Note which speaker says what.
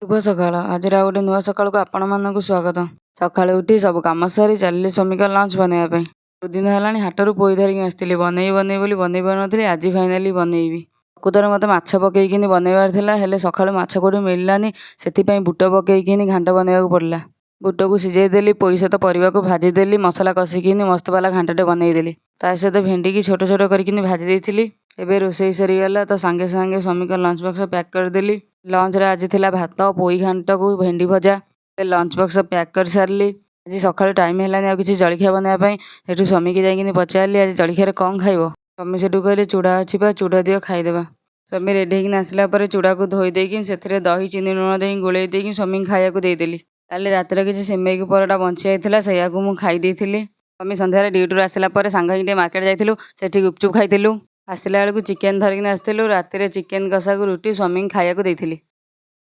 Speaker 1: ଶୁଭ ସକାଳ। ଆଜିର ଆଉ ଗୋଟେ ନୂଆ ସକାଳକୁ ଆପଣମାନଙ୍କୁ ସ୍ୱାଗତ। ସକାଳୁ ଉଠି ସବୁ କାମ ସାରି ଚାଲିଲି ସ୍ୱାମୀଙ୍କ ଲଞ୍ଚ ବନେଇବା ପାଇଁ। 2 ଦିନ ହେଲାଣି ହାଟରୁ ପୋଇ ଧରିକି ଆସିଥିଲି। ବନେଇବି ବୋଲି ବନେଇ ପାରୁନଥିଲି। ଆଜି ଫାଇନାଲି ବନେଇବି। ପ୍ରକୃତରେ ମୋତେ ମାଛ ପକେଇକିନି ବନେଇବାର ଥିଲା, ହେଲେ ସକାଳୁ ମାଛ କୋଉଠି ମିଳିଲାନି। ସେଥିପାଇଁ ବୁଟ ପକେଇକିନି ଘାଣ୍ଟ ବନେଇବାକୁ ପଡ଼ିଲା। ବୁଟକୁ ସିଝେଇ ଦେଲି, ପୋଇ ସହିତ ପରିବାକୁ ଭାଜିଦେଲି, ମସଲା କଷିକିନି ମସ୍ତବାଲା ଘାଣ୍ଟଟେ ବନେଇଦେଲି। ତା ସହିତ ଭେଣ୍ଡିକି ଛୋଟ ଛୋଟ କରିକିନି ଭାଜି ଦେଇଥିଲି। ଏବେ ରୋଷେଇ ସରିଗଲା ତ ସାଙ୍ଗେ ସାଙ୍ଗେ ସ୍ୱାମୀଙ୍କ ଲଞ୍ଚ ବକ୍ସ ପ୍ୟାକ୍ କରିଦେଲି। ଲଞ୍ଚରେ ଆଜି ଥିଲା ଭାତ, ପୋଇ ଘାଣ୍ଟକୁ ଭେଣ୍ଡି ଭଜା। ଲଞ୍ଚ ବକ୍ସ ପ୍ୟାକ୍ କରିସାରିଲି। ଆଜି ସକାଳୁ ଟାଇମ୍ ହେଲାନି ଆଉ କିଛି ଜଳଖିଆ ବନେଇବା ପାଇଁ। ସେଠୁ ସ୍ୱାମୀକି ଯାଇକିନି ପଚାରିଲି ଆଜି ଜଳଖିଆରେ କ'ଣ ଖାଇବ। ସ୍ୱାମୀ ସେଠୁ କହିଲେ ଚୁଡ଼ା ଅଛି ବା, ଚୁଡ଼ା ଦିଅ ଖାଇଦେବା। ସ୍ୱାମୀ ରେଡ଼ି ହେଇକିନି ଆସିଲା ପରେ ଚୁଡ଼ାକୁ ଧୋଇ ଦେଇକି ସେଥିରେ ଦହି ଚିନି ଲୁଣ ଦେଇ ଗୋଳେଇ ଦେଇକି ସ୍ୱାମୀକି ଖାଇବାକୁ ଦେଇଦେଲି। କାଲି ରାତିରେ କିଛି ସିମେଇକୁ ପରଟା ବଞ୍ଚି ଯାଇଥିଲା, ସେଇଆକୁ ମୁଁ ଖାଇ ଦେଇଥିଲି। ସ୍ୱାମୀ ସନ୍ଧ୍ୟାରେ ଡ୍ୟୁଟିରୁ ଆସିଲା ପରେ ସାଙ୍ଗ ହେଇକି ଟିକେ ମାର୍କେଟ ଯାଇଥିଲୁ, ସେଠି ଗୁପଚୁପ୍ ଖାଇଥିଲୁ। ଆସିଲା ବେଳକୁ ଚିକେନ୍ ଧରିକିନି ଆସିଥିଲୁ। ରାତିରେ ଚିକେନ୍ କଷାକୁ ରୁଟି ସ୍ୱାମୀକି ଖାଇବାକୁ ଦେଇଥିଲି।